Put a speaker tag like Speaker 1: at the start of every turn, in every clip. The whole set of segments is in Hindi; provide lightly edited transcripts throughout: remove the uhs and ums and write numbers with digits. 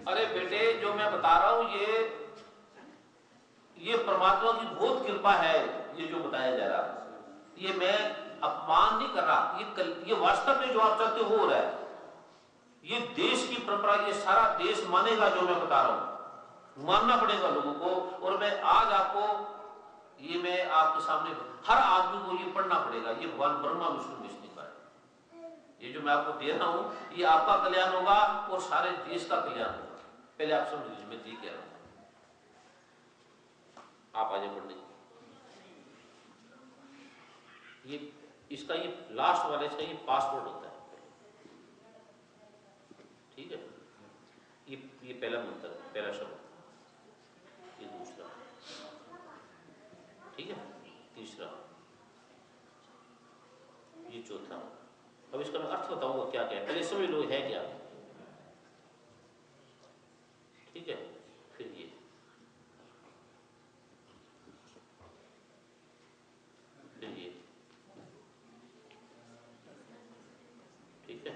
Speaker 1: अरे बेटे, जो मैं बता रहा हूं ये परमात्मा की बहुत कृपा है। ये जो बताया जा रहा है, ये मैं अपमान नहीं कर रहा, ये वास्तव में जो आप चाहते हो रहा है। ये देश की परंपरा, ये सारा देश मानेगा जो मैं बता रहा हूं, मानना पड़ेगा लोगों को। और मैं आज आपको, ये मैं आपके सामने, हर आदमी को ये पढ़ना पड़ेगा। ये भगवान ब्रह्मा विष्णु महेश का है। ये जो मैं आपको दे रहा हूं, ये आपका कल्याण होगा और सारे देश का कल्याण होगा। पहले आप समझ लीजिए, मैं ठीक कह रहा हूं। आप आगे पढ़ने, ये इसका ये लास्ट वाले इसका ये पासवर्ड होता है। ठीक है, ये पहला मंत्र, पहला शब्द, ये दूसरा, ठीक है, तीसरा, ये चौथा। अब इसका मैं अर्थ बताऊंगा क्या क्या है, पहले समझ लो है क्या। ठीक है, फिर ये, फिर ये, ठीक है,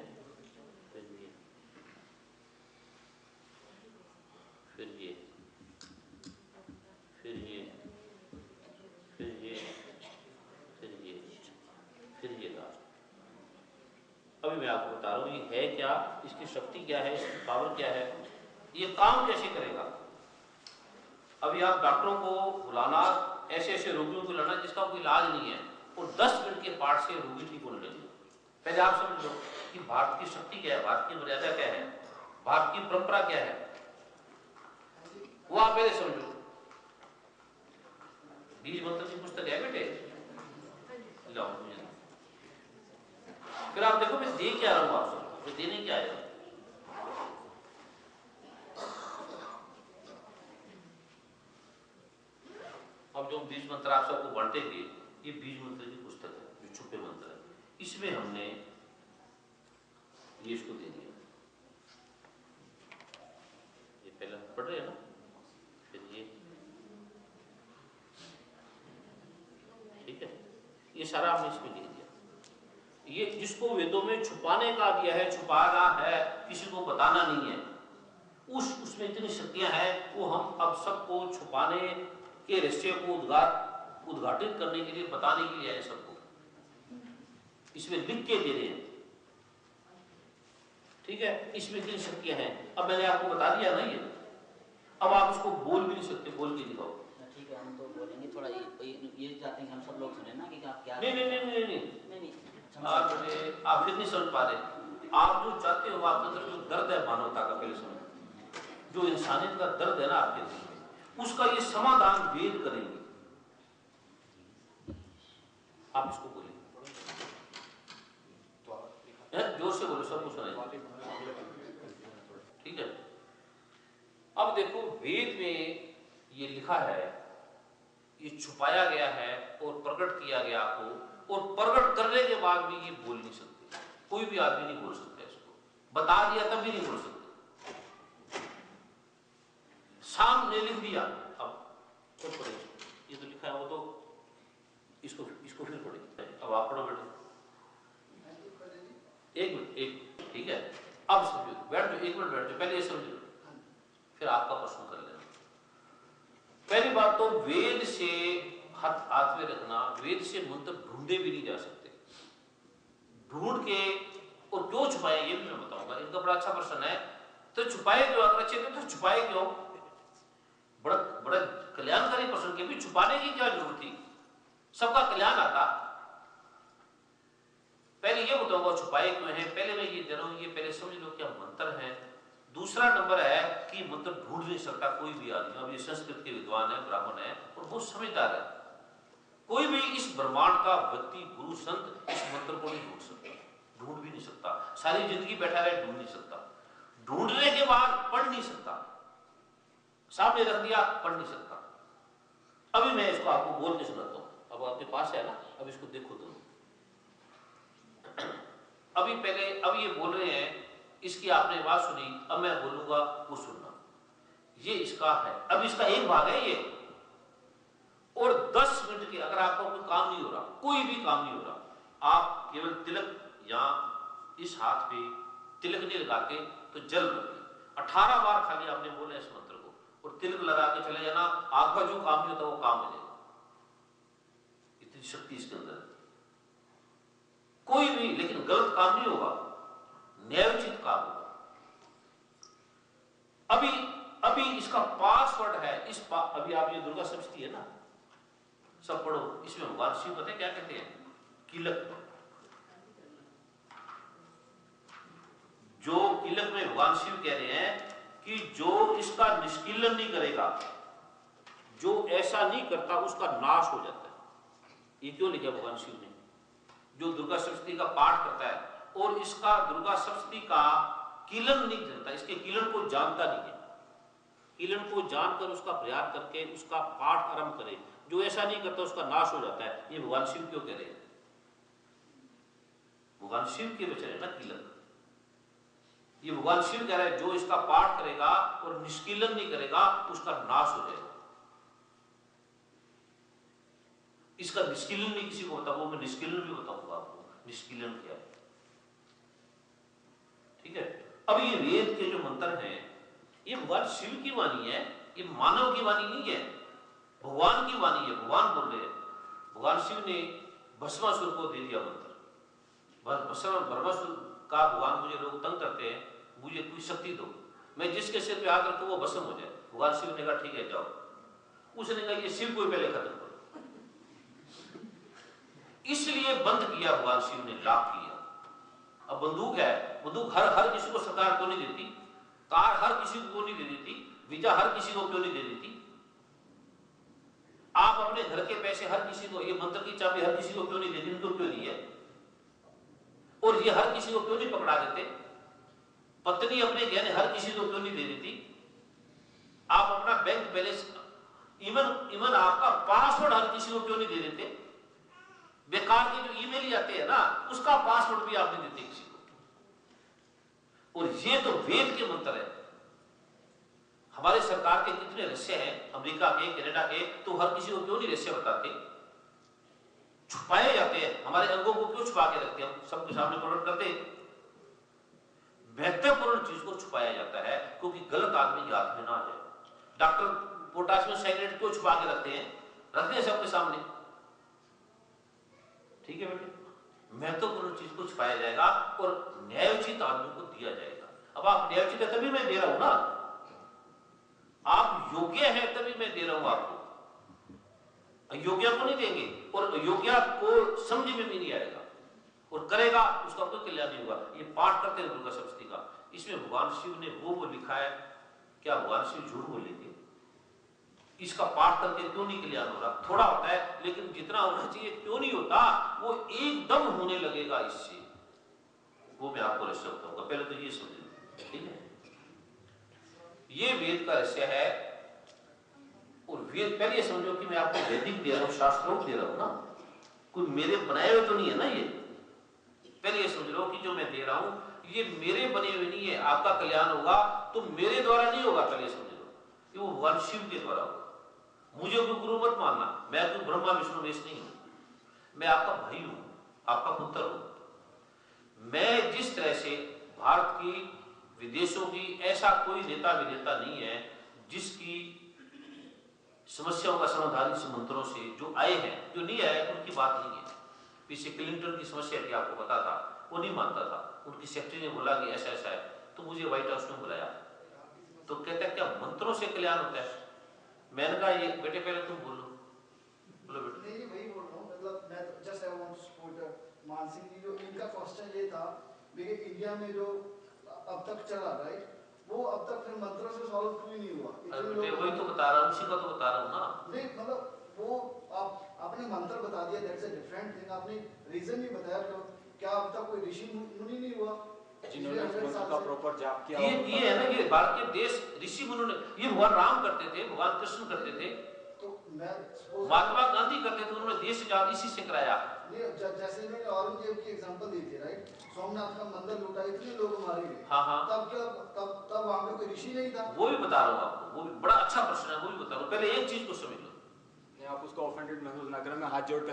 Speaker 1: फिर ये, फिर ये, फिर ये, फिर ये, फिर ये, फिर ये लास्ट। अभी मैं आपको बता रहा हूं ये है क्या, इसकी शक्ति क्या है, इसकी पावर क्या है, ये काम कैसे करेगा। अभी आप डॉक्टरों को बुलाना, ऐसे ऐसे रोगियों को लाना जिसका कोई इलाज नहीं है, और 10 मिनट के पाठ से रोगी ठीक होने लगे। पहले आप समझ लो कि भारत की शक्ति क्या है, भारत की मर्यादा क्या है, भारत की परंपरा क्या है, वो आप पहले समझो। बीज मंत्र की पुस्तक है बेटे, लाओ मुझे। फिर आप देखो मैं दे क्या रहा हूं आप सबको, मैं देने क्या आया। अब जो बीज मंत्र आप सबको बांटेंगे, ये बीज मंत्र की पुस्तक है, जो छुपे मंत्र है। इसमें हमने ये इसको दे दिया, ये पहला पढ़ रहे हैं ना, फिर ये, ठीक है, ये सारा हमने इसमें दे दिया। ये जिसको वेदों में छुपाने का दिया है, छुपाना है, किसी को बताना नहीं है, उसमें इतनी शक्तियां हैं, वो हम अब सबको छुपाने के रहस्य को उद्घाटित करने के लिए, बताने के लिए आए सबको, इसमें लिख के दे रहे हैं। ठीक है, इसमें इतनी शक्तियां हैं। अब मैंने आपको बता दिया ना ये, अब आप इसको बोल भी नहीं सकते, बोल के दिखाओ।
Speaker 2: ठीक है, हम तो बोलेंगे थोड़ा, ये चाहते हैं कि हम सब लोग सुने ना कि आप क्या।
Speaker 1: नहीं नहीं नहीं नहीं नहीं,
Speaker 2: नहीं
Speaker 1: आप फिर नहीं समझ पा रहे। आप जो चाहते हो, आपके अंदर जो दर्द है मानवता का, पहले समझ, जो इंसानियत का दर्द है ना आपके दिल में, उसका ये समाधान वेद करेंगे। आप इसको बोलिए, जोर से बोलो, सबको सुनाइए। ठीक है, अब देखो वेद में ये लिखा है, ये छुपाया गया है और प्रकट किया गया आपको, और प्रकट करने के बाद भी ये बोल नहीं सकते, कोई भी आदमी नहीं बोल सकता इसको, बता दिया तब भी नहीं बोल सकते, सामने लिख दिया। अब तो पढ़े, ये तो लिखा है, वो तो इसको फिर पढ़े। अब आप पढ़ो बेटे, एक मिनट, एक, ठीक है, अब समझो, बैठ जाओ, 1 मिनट बैठ जाओ, पहले ये समझ लो, फिर आपका प्रश्न कर लेना। पहली बात तो वेद से हाथ में रखना, वेद से मंत्र ढूंढे भी नहीं जा सकते, ढूंढ के, और क्यों छुपाए ये भी मैं बताऊंगा। इनका बड़ा अच्छा प्रश्न है, तो छुपाए क्यों, अगर अच्छे तो छुपाए क्यों, बड़ा बड़ा कल्याणकारी प्रश्न के भी छुपाने की क्या जरूरत थी, सबका कल्याण आता। पहले ये बताऊंगा छुपाए क्यों है, पहले मैं ये दे रहा हूं, ये पहले समझ लो क्या मंत्र है। दूसरा नंबर है कि मंत्र ढूंढ नहीं सकता कोई भी आदमी। अब ये संस्कृत के विद्वान है, ब्राह्मण है और बहुत समझदार है, कोई भी इस ब्रह्मांड का व्यक्ति, गुरु, संत इस मंत्र को नहीं ढूंढ सकता, ढूंढ भी नहीं सकता, सारी जिंदगी बैठा है, ढूंढ नहीं सकता, ढूंढने के बाद पढ़ नहीं सकता, सामने रख दिया, पढ़ नहीं सकता। अभी मैं इसको आपको बोल के सुनाता हूं, अब आपके पास है ना, अब इसको देखो तुम। अभी पहले, अब ये बोल रहे हैं, इसकी आपने बात सुनी, अब मैं बोलूंगा वो सुनना। ये इसका है, अब इसका एक भाग है ये, और 10 मिनट के, अगर आपका कोई काम नहीं हो रहा, कोई भी काम नहीं हो रहा, आप केवल तिलक या इस हाथ पे तिलक नहीं लगा के तो जल रखें, 18 बार खाली आपने बोला इस मंत्र को, और तिलक लगा के चले जाना, आपका जो काम नहीं होता वो काम मिलेगा। इतनी शक्ति इसके अंदर है। कोई भी लेकिन गलत काम नहीं होगा, न्यायोचित काम होगा। अभी इसका पासवर्ड है, अभी आप ये दुर्गा सप्तमी है ना, सब पढ़ो, इसमें भगवान शिव पता है क्या कहते हैं? किलक। जो किलक में भगवान शिव कह रहे हैं कि जो इसका निष्कीलन नहीं करेगा, जो ऐसा नहीं करता, उसका नाश हो जाता है। ये क्यों लिखा भगवान शिव ने? जो दुर्गा सप्तमी का पाठ करता है और इसका दुर्गा सप्तमी का कीलन नहीं जानता, इसके कीलन को जानता नहीं है, कीलन को जानकर उसका प्रयास करके उसका पाठ आरंभ करे, जो ऐसा नहीं करता उसका नाश हो जाता है। ये भगवान शिव क्यों कह रहे हैं? भगवान शिव के वचन है ना कीलन। ये भगवान शिव कह रहे हैं जो इसका पाठ करेगा और निष्कीलन नहीं करेगा उसका नाश हो जाएगा। इसका निष्कीलन नहीं किसी को बताऊंगा, मैं निष्कीलन भी बताऊंगा आपको, निष्कीलन क्या है। ठीक है। अब ये वेद के जो मंत्र हैं ये भगवान शिव की वाणी है, ये मानव की वाणी नहीं है, भगवान की वाणी है। भगवान बोल रहे हैं। भगवान शिव ने भस्मासुर को दे दिया मंत्र। भस्मासुर का भगवान मुझे लोग तंग करते हैं, मुझे कोई शक्ति दो, मैं जिसके सिर पे हाथ रखूं वो भस्म हो जाए। भगवान शिव ने कहा ठीक है जाओ। उसने कहा ये शिव को पहले खत्म करो, इसलिए बंद किया भगवान शिव ने, लाभ किया। अब बंदूक है, बंदूक हर किसी को सरकार क्यों नहीं देती? कार हर किसी को क्यों नहीं दे देती? वीजा हर किसी को क्यों नहीं दे देती? आप अपने घर के पैसे हर किसी को, ये मंत्र की चाबी हर किसी को क्यों नहीं देती? उनको क्यों नहीं है? और ये हर किसी को क्यों नहीं पकड़ा देते? पत्नी अपने गहने हर किसी को क्यों नहीं दे देती? आप अपना बैंक बैलेंस, इवन आपका पासवर्ड हर किसी को क्यों नहीं दे देते? बेकार के जो ईमेल आते हैं ना, उसका पासवर्ड भी आप नहीं देते किसी को। और ये तो वेद के मंत्र है। हमारे सरकार के कितने रहस्य हैं, अमेरिका के, कनाडा के, तो हर किसी को क्यों नहीं रहस्य बताते? छुपाए जाते हैं। हमारे अंगों को क्यों छुपा के रखते हैं? हम सबके सामने प्रकट करते हैं। महत्वपूर्ण चीज को छुपाया जाता है क्योंकि गलत आदमी के हाथ में ना आ जाए। डॉक्टर पोटाशियम साइनाइड क्यों छुपा के रखते हैं? रखते हैं सबके सामने। ठीक है बेटे, महत्वपूर्ण चीज को छुपाया जाएगा और न्यायोचित आदमी को दिया जाएगा। अब आप न्यायोचित है तभी मैं दे रहा हूं ना, आप योग्य है तभी मैं दे रहा हूं आपको। अयोग्य को नहीं देंगे और अयोग्य को समझ में भी नहीं आएगा और करेगा उसका कोई कल्याण नहीं होगा। ये पाठ करते हैं दुर्गा सप्तमी का, इसमें भगवान शिव ने वो लिखा है। क्या भगवान शिव झूठ बोलेंगे? इसका पाठ करके क्यों नहीं कल्याण हो रहा? थोड़ा होता है लेकिन जितना होना चाहिए क्यों नहीं होता? वो एकदम होने लगेगा इससे। वो मैं आपको रहस्य बताऊंगा, पहले तो ये समझ। ठीक है, ये वेद का रहस्य है। और वेद पहले ये समझो कि मैं आपको वैदिक दे रहा हूं, शास्त्रों दे रहा हूं ना, कोई मेरे बनाए हुए तो नहीं है ना। ये पहले ये समझ लो कि जो मैं दे रहा हूं ये मेरे बने हुए नहीं है। आपका कल्याण होगा तो मेरे द्वारा नहीं होगा, पहले समझ लो कि वो भगवान शिव के द्वारा होगा। मुझे कोई गुरु मत मानना, मैं कोई ब्रह्मा विष्णु महेश नहीं हूं, मैं आपका भाई हूं, आपका पुत्र हूं। मैं जिस तरह से भारत की, विदेशों की, ऐसा कोई नेता विनेता नहीं है जिसकी समस्याओं का समाधान इस मंत्रों से जो आए हैं, जो नहीं आए उनकी बात नहीं है। पीछे क्लिंटन की समस्या थी, आपको पता था, वो नहीं मानता था। उनकी सेक्रेटरी ने बोला कि ऐसा ऐसा है, तो मुझे व्हाइट हाउस में बुलाया, तो कहता है क्या मंत्रों से कल्याण होता है? मैंने कहा ये बेटे पहले तुम बोलो। बोलो बेटे।
Speaker 3: नहीं वही बोल रहा हूँ, मतलब मैं just I want to support Maan Singh जी। जो इनका क्वेश्चन ये था कि इंडिया में जो अब तक चला, राइट, वो अब तक फिर मंत्रों से सॉल्व क्यों ही नहीं हुआ?
Speaker 1: वही तो बता रहा हूँ, उसी का तो बता रहा हूँ ना।
Speaker 3: नहीं मतलब वो आपने मंत्र बता दिया, दैट्स अ डिफरेंट थिंग। आपने रीजन नहीं बताया क्या अब तक कोई ऋषि मुनि नहीं हुआ
Speaker 4: जिन्होंने मंत्र का प्रॉपर जाप किया?
Speaker 1: ये है ना, ये भारत के देश ऋषि मुनि, ये भगवान राम करते थे, भगवान कृष्ण करते थे,
Speaker 3: तो मैं
Speaker 1: महात्मा गांधी करते थे, उन्होंने देश आजाद इसी से कराया।
Speaker 3: जैसे इन्होंने औरंगजेब की एग्जांपल दी थी, राइट, सोमनाथ का मंदिर लूटा, इतने लोग मारे गए।
Speaker 1: हाँ।
Speaker 3: तब वहां पे कोई ऋषि नहीं था?
Speaker 1: वो भी बता रहा हूँ आपको, वो भी बड़ा अच्छा प्रश्न है, वो भी बता रहा हूँ। पहले एक चीज को समझ लो,
Speaker 4: आप उसको ऑफेंडेड महसूस ना करें। मैं हाथ जोड़ कर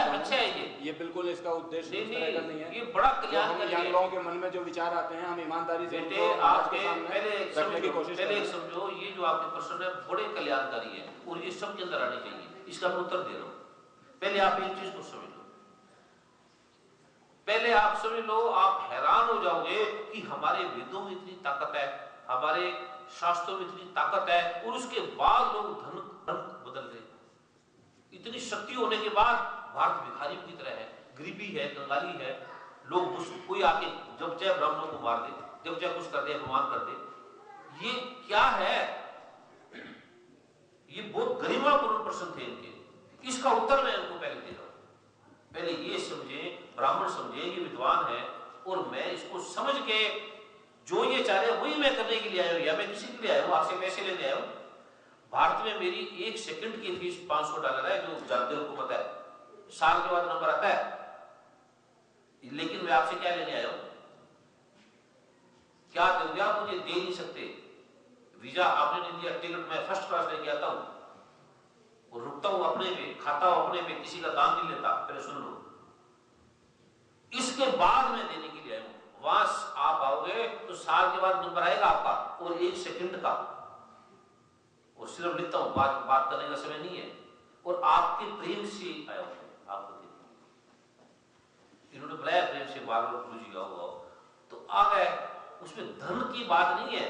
Speaker 1: अच्छा है ये
Speaker 4: बिल्कुल इसका उद्देश्य इस तरह का नहीं है।
Speaker 1: ये बड़ा कल्याण
Speaker 4: हम यंग लोगों के मन में जो विचार आते हैं हम ईमानदारी से
Speaker 1: बेटे आपके पहले
Speaker 4: समझने की कोशिश
Speaker 1: पहले
Speaker 4: करें।
Speaker 1: समझो, ये जो आपके प्रश्न है बड़े कल्याणकारी है और ये सबके अंदर आने चाहिए, इसका मैं उत्तर दे रहा हूं। पहले आप एक चीज को समझ लो, पहले आप समझ लो, आप हैरान हो जाओगे कि हमारे वेदों में इतनी ताकत है, हमारे शास्त्रों में इतनी ताकत है, और उसके बाद लोग धन बदल रहे। इतनी शक्ति होने के बाद भारत भिखारी की तरह है, गरीबी है, कंगाली है। लोग कोई आके जब चाहे ब्राह्मणों को मार दे, जब चाहे कुछ कर दे, अपमान कर दे। ये क्या है? ये बहुत गरिमापूर्ण प्रश्न थे इनके, इसका उत्तर मैं इनको पहले दे रहा हूं। पहले ये समझे, ब्राह्मण समझे ये विद्वान है, और मैं इसको समझ के जो ये चाह रहे वही मैं करने के लिए आया हूं, या मैं किसी के लिए आया हूं, आपसे पैसे लेने आया हूं। भारत में मेरी 1 सेकंड की फीस $500 है, जो जानते हो, को पता है, साल के बाद नंबर आता है। लेकिन मैं आपसे क्या लेने आया हूं? क्या दोगे आप? मुझे दे नहीं सकते। वीजा आपने नहीं दिया, टिकट मैं फर्स्ट क्लास लेके आता हूं और रुकता हूं अपने में, खाता हूं अपने में, किसी का दाम नहीं लेता। पहले सुन लो, इसके बाद मैं देने के लिए आया हूं। वहां आप आओगे तो साल के बाद नंबर आएगा आपका, और 1 सेकंड का, और सिर्फ लिखता हूं, बात करने का समय नहीं है, और आपके प्रेम से आया हूं आपको देने। इन्होंने बुलाया प्रेम से, बार बार गुरु जी आओ, तो आ गए। उसमें धन की बात नहीं है,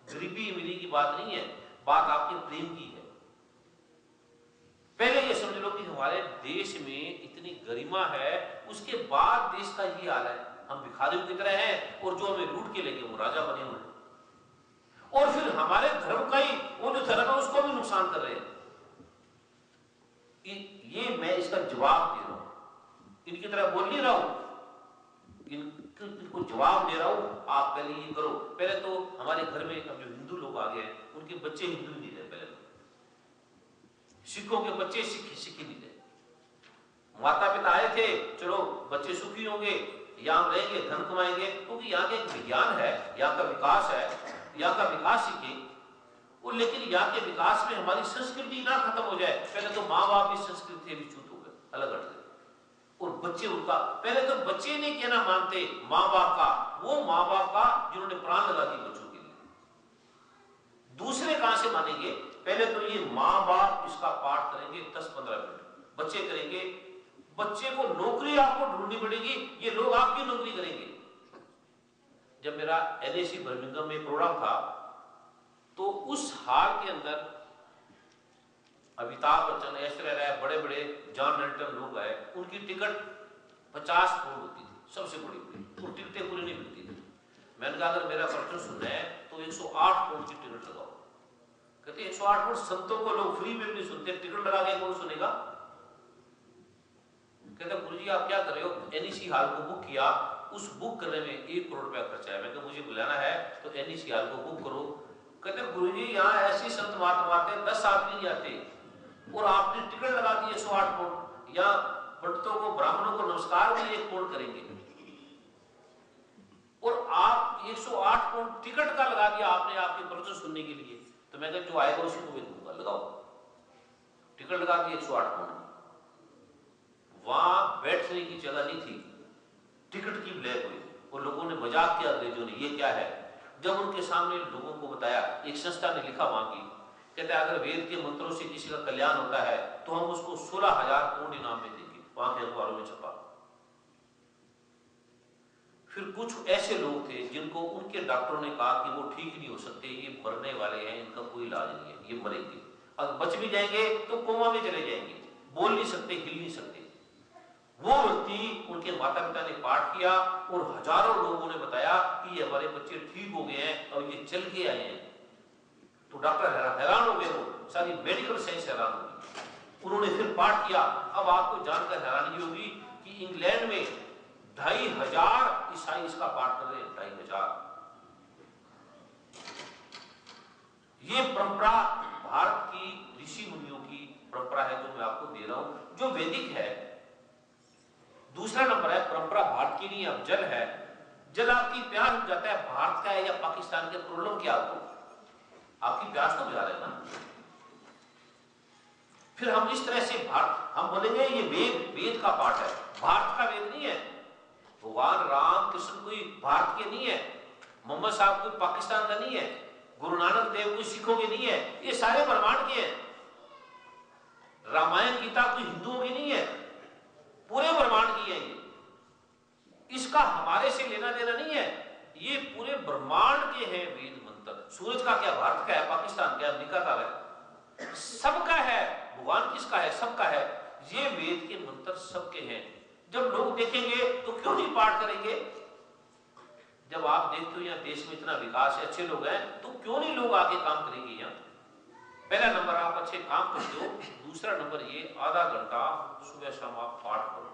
Speaker 1: गरीबी अमीरी की बात नहीं है, बात आपके प्रेम की है। पहले ये समझ लो कि हमारे देश में इतनी गरिमा है, उसके बाद देश का ये हाल है। हम भिखारियों की तरह हैं, और जो हमें लूट के लेके वो राजा बने हुए हैं, और फिर हमारे धर्म का ही, वो जो धर्म है उसको भी नुकसान कर रहे हैं। ये मैं इसका जवाब दे रहा हूं, इनकी तरह बोल नहीं रहा हूं, इनको जवाब दे रहा हूं। आप पहले ये करो। पहले तो हमारे घर में अब जो हिंदू लोग आ गए हैं, उनके बच्चे हिंदू नहीं रहे। पहले सिखों के बच्चे सिखी नहीं रहे। माता पिता आए थे, चलो बच्चे सुखी होंगे, यहां रहेंगे, धन कमाएंगे, क्योंकि यहाँ के एक विज्ञान है, यहाँ का विकास है, यहाँ का विकास सीखे। और लेकिन यहाँ के विकास में हमारी संस्कृति ना खत्म हो जाए। पहले तो माँ बाप की संस्कृति विच्युत हो गए, अलग हट गए, और बच्चे उनका, पहले तो बच्चे नहीं कहना मानते माँ बाप का, वो माँ बाप का जिन्होंने प्राण लगा दिए बच्चों के लिए। दूसरे कहां से मानेंगे? पहले तो ये माँ बाप इसका पाठ करेंगे 10-15 मिनट, बच्चे करेंगे। बच्चे को नौकरी आपको ढूंढनी पड़ेगी, ये लोग आपकी नौकरी करेंगे। जब मेरा NAC बर्मिंघम में प्रोग्राम था, तो उस हाल के अंदर अमिताभ बच्चन, ऐश्वर्या राय, बड़े बड़े जॉन रेल्टन लोग आए। उनकी टिकट 50 पाउंड होती थी, सबसे बड़ी, और टिकटें पूरी नहीं मिलती थी। मैंने कहा अगर मेरा प्रश्न सुनना है तो 108 पाउंड की टिकट लगाओ। कहते 108 पाउंड, संतों को लोग फ्री में भी नहीं सुनते, टिकट लगा के कौन सुनेगा? कहते गुरुजी आप क्या कर रहे हो? NEC हॉल को बुक किया, उस बुक करने में 1 करोड़ रुपया खर्चा है। मैं कहा मुझे बुलाना है तो NEC हॉल को बुक करो। कहते गुरुजी यहाँ ऐसी संत महात्मा आते 10 आदमी नहीं आते, और आपने टिकट लगा दी 108 पाउंड। या पंडितों को, ब्राह्मणों को नमस्कार भी 1 पाउंड करेंगे, और आप 108 पाउंड टिकट का लगा दिया आपने आपके प्रवचन सुनने के लिए। तो मैं जो आएगा उसी को मैं दूंगा, लगाओ। टिकट लगा दी 108 पाउंड। वहां बैठने की जगह नहीं थी, टिकट की ब्लैक हुई, और लोगों ने मजाक किया अंग्रेजों ने, ये क्या है? जब उनके सामने लोगों को बताया, एक संस्था ने लिखा वहां की, कहते अगर वेद के मंत्रों से किसी का कल्याण होता है तो हम उसको 16,000 पाउंड इनाम में देंगे। वहां के अखबारों में छपा। फिर कुछ ऐसे लोग थे जिनको उनके डॉक्टरों ने कहा कि वो ठीक नहीं हो सकते, ये मरने वाले हैं, इनका कोई इलाज नहीं है, ये मरेंगे, अगर बच भी जाएंगे तो कोमा में चले जाएंगे, बोल नहीं सकते, हिल नहीं सकते। वो व्यक्ति, उनके माता पिता ने पाठ किया, और हजारों लोगों ने बताया कि ये हमारे बच्चे ठीक हो गए हैं और ये चल के आए हैं। तो डॉक्टर हैरान हो गए, वो सारी मेडिकल साइंस हैरान हो गई। उन्होंने फिर पाठ किया। अब आपको जानकर हैरानी होगी कि इंग्लैंड में 2,500 ईसाई इसका पाठ कर रहे हैं, 2,500। ये परंपरा भारत की ऋषि मुनियों की परंपरा है, जो मैं आपको दे रहा हूं, जो वैदिक है। दूसरा नंबर है, परंपरा भारत की नहीं, अब जल है। जल आपकी प्यास बुझ जाता है, भारत का है या पाकिस्तान के, प्रॉब्लम क्या? आपकी प्यास तो बुझा रहे ना। फिर हम इस तरह से हम बोलेंगे ये वेद का पाठ है, भारत का वेद नहीं है। भगवान राम कृष्ण कोई भारत के नहीं है, मोहम्मद साहब कोई पाकिस्तान का नहीं है, गुरु नानक देव कोई सिखों के नहीं है, ये सारे ब्रह्मांड के हैं। रामायण गीता कोई हिंदुओं की नहीं है, पूरे ब्रह्मांड की है। ये इसका हमारे से लेना देना नहीं है, ये पूरे ब्रह्मांड के हैं वेद मंत्र। सूरज का क्या, भारत का है, पाकिस्तान का है, अमेरिका का है, सबका है। भगवान किसका है, सबका है। ये वेद के मंत्र सबके हैं। जब लोग देखेंगे तो क्यों नहीं पाठ करेंगे? जब आप देखते हो यहाँ देश में इतना विकास है, अच्छे लोग हैं, तो क्यों नहीं लोग आगे काम करेंगे? यहाँ पहला नंबर आप अच्छे काम करते हो, दूसरा नंबर ये आधा घंटा सुबह शाम आप पाठ करो।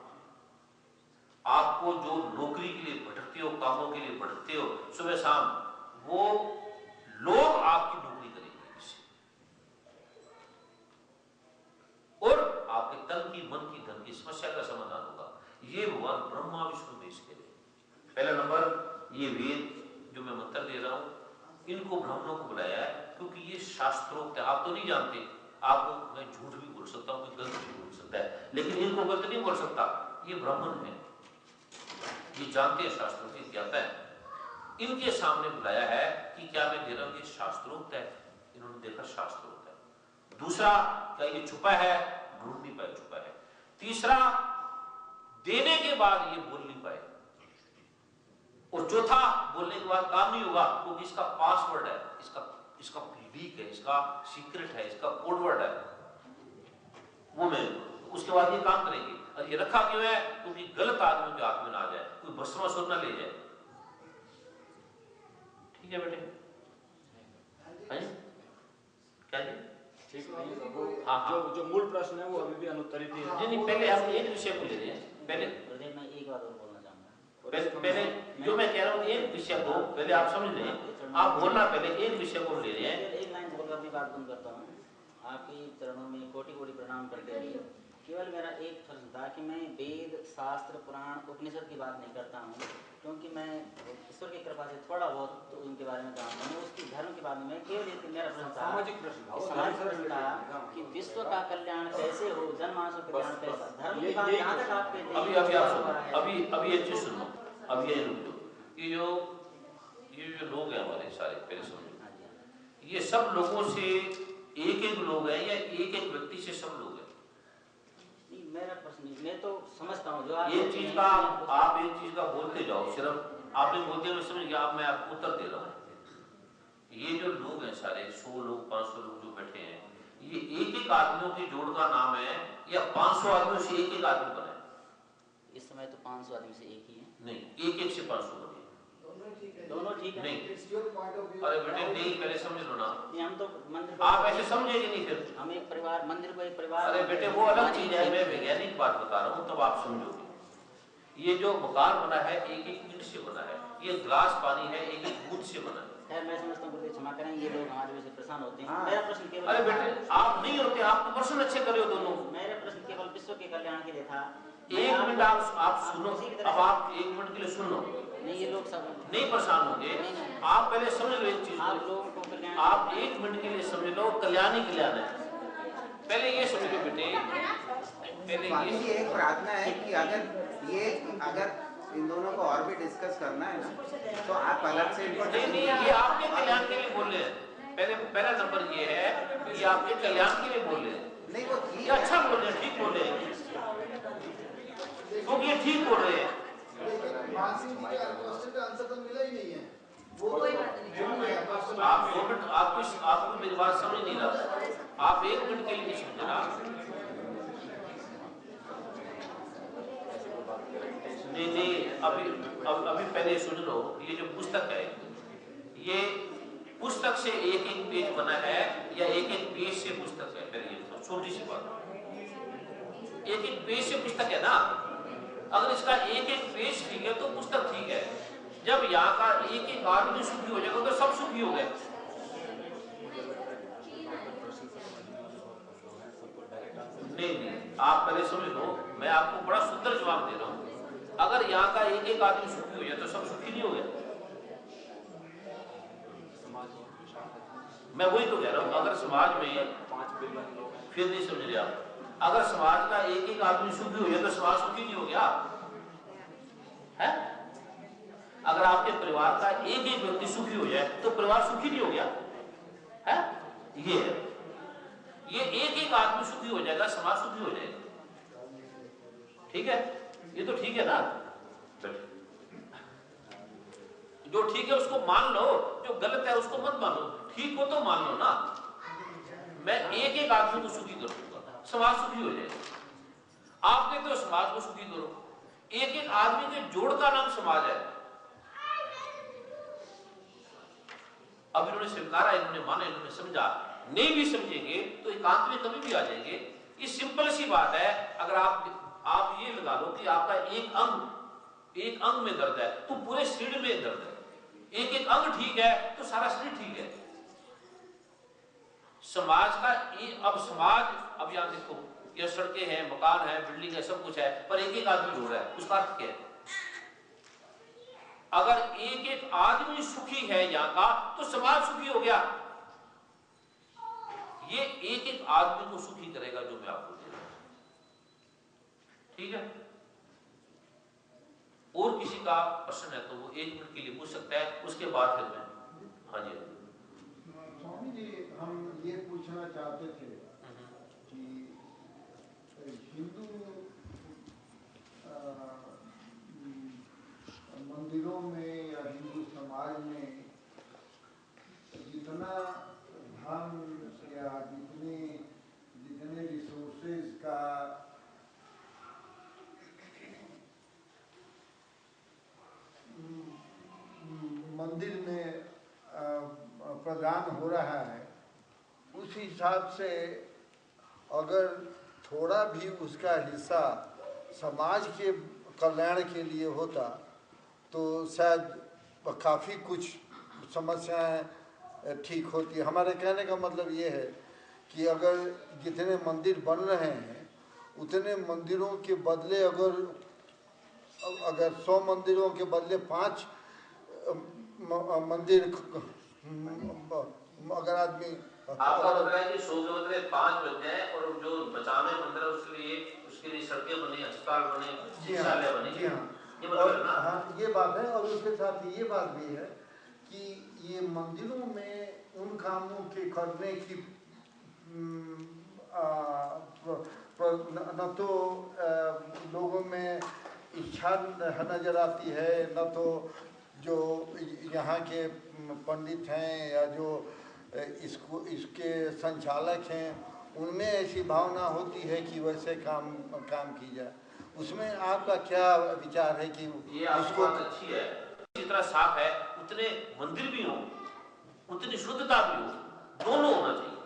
Speaker 1: आपको जो नौकरी के लिए भटकते हो, कामों के लिए भटकते हो सुबह शाम, वो लोग आपकी नौकरी करेंगे इससे, और आपके तन की, मन की, धन की समस्या का समाधान होगा। ये भगवान ब्रह्मा विष्णु महेश के लिए। पहला नंबर ये वेद जो मैं मंत्र दे रहा हूं, इनको ब्राह्मणों को बुलाया है क्योंकि ये शास्त्रोक्त है। आप तो नहीं जानते, आपको मैं झूठ भी बोल सकता हूँ, गलत भी बोल सकता है, लेकिन इनको गलत नहीं बोल सकता। ये ब्राह्मण है, ये जानते हैं, शास्त्रों की ज्ञाता है। इनके सामने बुलाया है कि क्या मैं दे रहा हूं ये शास्त्रोक्त है। इन्होंने देखा शास्त्रोक्त है। दूसरा, क्या ये छुपा है? ढूंढ नहीं पाए, छुपा है। तीसरा, देने के बाद ये बोल नहीं पाए। और चौथा, बोलने के बाद काम नहीं होगा क्योंकि इसका पासवर्ड है, इसका लीक है, इसका सीक्रेट है, इसका कोडवर्ड है, वो मैं उसके बाद ये काम करेंगे। और ये रखा क्यों है? क्योंकि गलत आदमी के हाथ में ना आ जाए, कोई भस्मासुर ना ले जाए। ठीक है बेटे? क्या जी?
Speaker 4: हाँ, जो मूल प्रश्न है वो अभी भी अनुत्तरित ही है।
Speaker 1: नहीं, पहले हम एक विषय को ले रहे हैं। पहले
Speaker 2: मैं एक बात और बोलना चाहूंगा।
Speaker 1: पहले जो मैं कह रहा हूँ एक विषय को पहले आप समझ लें, आप बोलना, पहले एक विषय को ले रहे हैं।
Speaker 2: एक लाइन बोलकर अपनी बात बंद करता हूँ। आपके चरणों में कोटि कोटि प्रणाम करते हुए केवल मेरा एक प्रश्न था कि मैं वेद, शास्त्र, पुराण, उपनिषद की बात नहीं करता हूँ, क्योंकि मैं ईश्वर की कृपा से थोड़ा बहुत तो उनके बारे में जानता हूँ, उसकी धर्म के बारे में केवल एक मेरा प्रश्न था, सामाजिक प्रश्न था कि विश्व का कल्याण कैसे हो, जनमानस का कल्याण कैसे, धर्म की बात यहाँ तक आप कहते हैं।
Speaker 1: अभी एक चीज सुनो, अभी ये रुक जाओ। ये जो लोग हैं हमारे सारे, पहले समझो, ये सब लोगों से एक लोग हैं या एक व्यक्ति से सब लोग हैं?
Speaker 2: मेरा प्रश्न, मैं तो समझता हूँ जो
Speaker 1: एक चीज का आप एक चीज का बोलते जाओ, सिर्फ आपने बोलते हुए समझ गया, आप मैं आपको उत्तर दे रहा हूँ। ये जो लोग हैं सारे 100 लोग, 500 लोग जो बैठे हैं, ये एक आदमियों की जोड़ का नाम है या 500 आदमियों से एक आदमी बना है?
Speaker 2: इस समय तो 500 आदमी से एक ही है।
Speaker 1: नहीं, एक से 500 बने।
Speaker 2: दोनों ठीक है।
Speaker 1: नहीं, अरे बेटे नहीं, पहले समझ लो ना।
Speaker 2: हम तो मंदिर,
Speaker 1: आप ऐसे समझेंगे नहीं, फिर
Speaker 2: हम एक परिवार, मंदिर को एक परिवार।
Speaker 1: अरे बेटे वो अलग चीज है, मैं वैज्ञानिक बात बता रहा हूँ, तब आप समझोगे। ये जो मकान बना है एक ईंट से बना है, ये गिलास पानी है एक बूंद से बना है।
Speaker 2: मैं समझता हूँ, क्षमा करें, ये लोग हमारे वजह से परेशान होते हैं। मेरा प्रश्न केवल,
Speaker 1: अरे बेटे आप नहीं होते, आप तो प्रश्न अच्छे कर रहे हो दोनों।
Speaker 2: मेरा प्रश्न केवल विश्व के कल्याण के लिए था।
Speaker 1: एक मिनट आप सुनो, अब आप एक मिनट के लिए सुन लो।
Speaker 2: नहीं, ये लोग सब
Speaker 1: नहीं परेशान होंगे, आप पहले समझ लो एक चीज,
Speaker 2: आप लोगों को कल्याण,
Speaker 1: आप एक मिनट के लिए समझ लो, कल्याण ही कल्याण है। पहले ये समझ लो बेटे, पहले
Speaker 5: ये एक प्रार्थना है कि अगर इन दोनों को और भी डिस्कस करना है ना, तो आप अलग से इनको
Speaker 1: नहीं, ये आपके कल्याण के लिए बोल रहे हैं। पहला नंबर ये है कि आपके कल्याण के लिए बोल रहे हैं।
Speaker 5: नहीं, वो
Speaker 1: ये अच्छा बोल रहे हैं, ठीक बोल रहे हैं, क्योंकि ये ठीक बोल रहे हैं।
Speaker 3: मानसिंह जी का क्वेश्चन का आंसर तो मिला ही नहीं है। वो कोई बात नहीं,
Speaker 1: आप 2 मिनट, आपको मेरी बात समझ नहीं रहा, आप 1 मिनट के लिए नहीं समझ रहा। नहीं, अभी पहले सुन लो। ये जो पुस्तक है, ये पुस्तक से एक पेज बना है या एक पेज से पुस्तक है? पहले ये तो छोटी सी बात, एक पेज से पुस्तक है ना। अगर इसका एक पेज ठीक है तो पुस्तक ठीक है। जब यहाँ का एक आदमी सुखी हो जाएगा तो सब सुखी हो गए। नहीं, आप पहले समझ लो, मैं आपको बड़ा सुंदर जवाब दे रहा हूँ। अगर यहाँ का एक आदमी सुखी हो जाए तो सब सुखी नहीं हो गए। मैं वही तो कह रहा हूँ, अगर समाज में, फिर नहीं समझ रहे आप, अगर समाज का एक आदमी सुखी हो जाए तो समाज सुखी नहीं हो गया है? अगर आपके परिवार का एक व्यक्ति सुखी हो जाए तो परिवार सुखी नहीं हो गया। ये है, ये एक एक आदमी सुखी हो जाएगा, समाज सुखी हो जाएगा। ठीक है, ये तो ठीक है ना। जो ठीक है उसको मान लो, जो गलत है उसको मत मानो। ठीक हो तो मान लो ना। मैं एक एक आदमी को सुखी करूंगा, समाज सुखी हो जाएगा। आप कहते हो समाज को सुखी करो, एक एक आदमी के जोड़ का नाम समाज है। अब इन्होंने स्वीकारा, इन्होंने माना, इन्होंने समझा। नहीं भी समझेंगे तो एकांत में कभी भी आ जाएंगे। ये सिंपल सी बात है। अगर आप ये लगा लो कि आपका एक अंग में दर्द है तो पूरे शरीर में दर्द है। एक एक अंग ठीक है तो सारा शरीर ठीक है। समाज का अब समाज, अब यहां देखो, ये सड़कें हैं, मकान है, बिल्डिंग है, सब कुछ है, पर एक एक आदमी जोड़ रहा है। उसका अर्थ क्या है? अगर एक एक आदमी सुखी है यहां का तो समाज सुखी हो गया। ये एक एक आदमी को सुखी करेगा जो मैं आपको दे रहा हूं। ठीक है, और किसी का प्रश्न है तो वो 1 मिनट के लिए पूछ सकता है, उसके बाद फिर मैं। हाँ जी
Speaker 6: स्वामी जी, हम ये पूछना चाहते थे कि हिंदू मंदिरों में या हिंदू समाज में जितना धन या जितने रिसोर्सेज का मंदिर में प्रदान हो रहा है, उस हिसाब से अगर थोड़ा भी उसका हिस्सा समाज के कल्याण के लिए होता तो शायद काफ़ी कुछ समस्याएं ठीक होती। हमारे कहने का मतलब ये है कि अगर जितने मंदिर बन रहे हैं उतने मंदिरों के बदले अगर 100 मंदिरों के बदले 5 मंदिर अगर आदमी
Speaker 1: आपका मतलब है कि 100 के बदले 5 बन जाए और जो बचावे मंदिर है उसके लिए सड़कें बने, अस्पताल बने, चिकित्सालय बने।
Speaker 6: जी हाँ,
Speaker 1: ये मतलब है ना।
Speaker 6: हाँ, ये बात है। और उसके साथ ये बात भी है कि ये मंदिरों में उन कामों के करने की न तो लोगों में इच्छा नजर आती है, न तो जो यहाँ के पंडित हैं या जो इसके संचालक हैं उनमें ऐसी भावना होती है कि वैसे काम की जाए। उसमें आपका क्या विचार है कि
Speaker 1: ये आपकी बात अच्छी है। जितना साफ है उतने मंदिर भी हो, उतनी शुद्धता भी हो, दोनों होना चाहिए।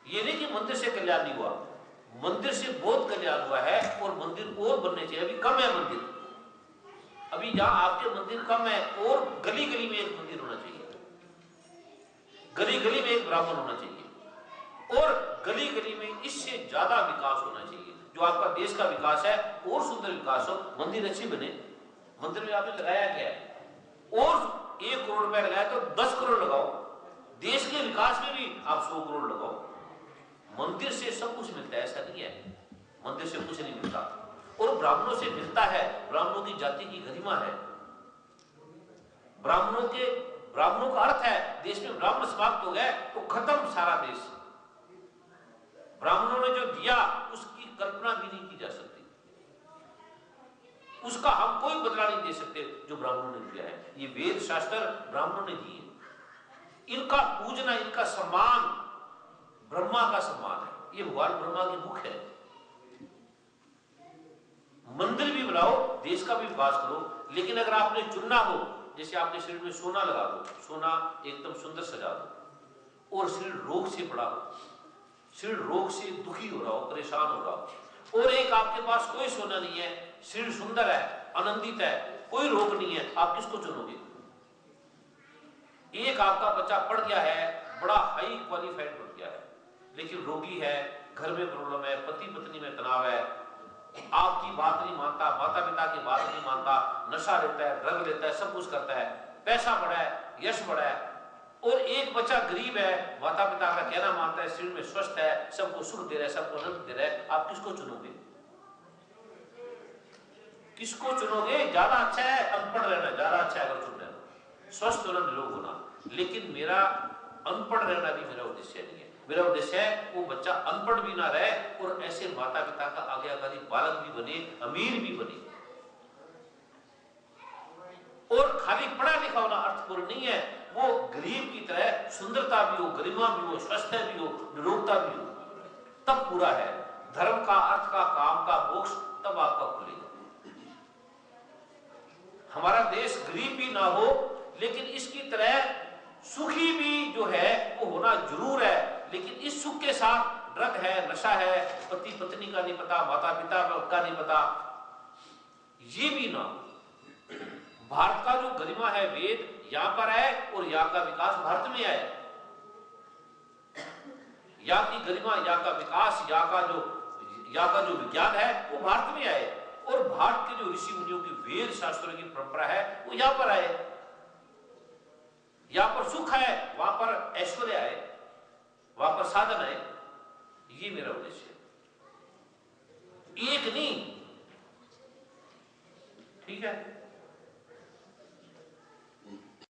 Speaker 1: ये नहीं कि मंदिर से कल्याण नहीं हुआ, मंदिर से बहुत कल्याण हुआ है और मंदिर और बनने चाहिए। अभी कम है मंदिर, अभी जहां आपके मंदिर कम है और गली गली में एक मंदिर होना चाहिए, गली गली में एक ब्राह्मण होना चाहिए और गली गली में इससे ज्यादा विकास होना चाहिए। जो आपका देश का विकास है और सुंदर विकास हो, मंदिर अच्छी बने। मंदिर में आपने लगाया क्या है और 1 करोड़ रुपया लगाया तो 10 करोड़ लगाओ, देश के विकास में भी आप 100 करोड़ लगाओ। मंदिर से सब कुछ मिलता है, ऐसा नहीं है मंदिर से कुछ नहीं मिलता। और ब्राह्मणों से मिलता है, ब्राह्मणों की जाति की गरिमा है। ब्राह्मणों का अर्थ है देश में ब्राह्मण समाप्त हो गए तो खत्म सारा देश। ब्राह्मणों ने जो दिया उसकी कल्पना भी नहीं की जा सकती, उसका हम कोई बदला नहीं दे सकते जो ब्राह्मणों ने दिया है। ये वेद शास्त्र ब्राह्मणों ने दिए, इनका पूजना, इनका सम्मान ब्रह्मा का सम्मान है। ये भगवान ब्रह्मा की मुख है। मंदिर भी बनाओ, देश का भी विकास करो, लेकिन अगर आपने चुनना हो, जैसे आपने शरीर में सोना लगा दो, सोना एकदम सुंदर सजा दो और शरीर रोग से पड़ा हो, शरीर रोग से दुखी हो रहा हो, परेशान हो रहा हो, और एक आपके पास कोई सोना नहीं है, शरीर सुंदर है, आनंदित है, कोई रोग नहीं है, आप किसको चुनोगे? एक आपका बच्चा पढ़ गया है, बड़ा हाई क्वालिफाइड बन गया है, लेकिन रोगी है, घर में प्रॉब्लम है, पति पत्नी में तनाव है, आपकी बात नहीं मानता, माता पिता की बात नहीं मानता, नशा लेता है, ड्रग लेता है, सब कुछ करता है, पैसा बढ़ा है, यश बढ़ा है, और एक बच्चा गरीब है, माता पिता का कहना मानता है, शरीर में स्वस्थ है, सबको सुख दे रहा है, सबको आनंद दे रहा है, आप किसको चुनोगे? किसको चुनोगे? ज्यादा अच्छा है अनपढ़ रहना, ज्यादा अच्छा है अगर चुन रहना, स्वस्थ होना, निरोग होना। लेकिन मेरा अनपढ़ रहना भी मेरा उद्देश्य नहीं है। मेरा उद्देश्य है वो बच्चा अनपढ़ भी ना रहे और ऐसे माता पिता का आज्ञाकारी बालक भी बने, अमीर भी बने। और खाली पढ़ा लिखा होना अर्थपूर्ण नहीं है, वो गरीब की तरह सुंदरता भी हो, गरिमा भी हो, स्वास्थ्य भी हो, निरोगता भी हो, तब पूरा है। धर्म का, अर्थ का, काम का, मोक्ष तब आपका खुलेगा। हमारा देश गरीब भी ना हो लेकिन इसकी तरह सुखी भी जो है वो होना जरूर है, लेकिन इस सुख के साथ ड्रग है, नशा है, पति पत्नी का नहीं पता, माता पिता का नहीं पता, ये भी ना। भारत का जो गरिमा है वेद यहां पर है और यहाँ का विकास भारत में है। यहाँ की गरिमा, यहाँ का विकास, यहाँ का जो विज्ञान है वो भारत में आए और भारत के जो ऋषि मुनियों की वेद शास्त्रों की परंपरा है वो यहाँ पर आए। यहाँ पर सुख है, वहां पर ऐश्वर्य आए, वहां पर साधन है। ये मेरा उद्देश्य है, एक नहीं। ठीक है।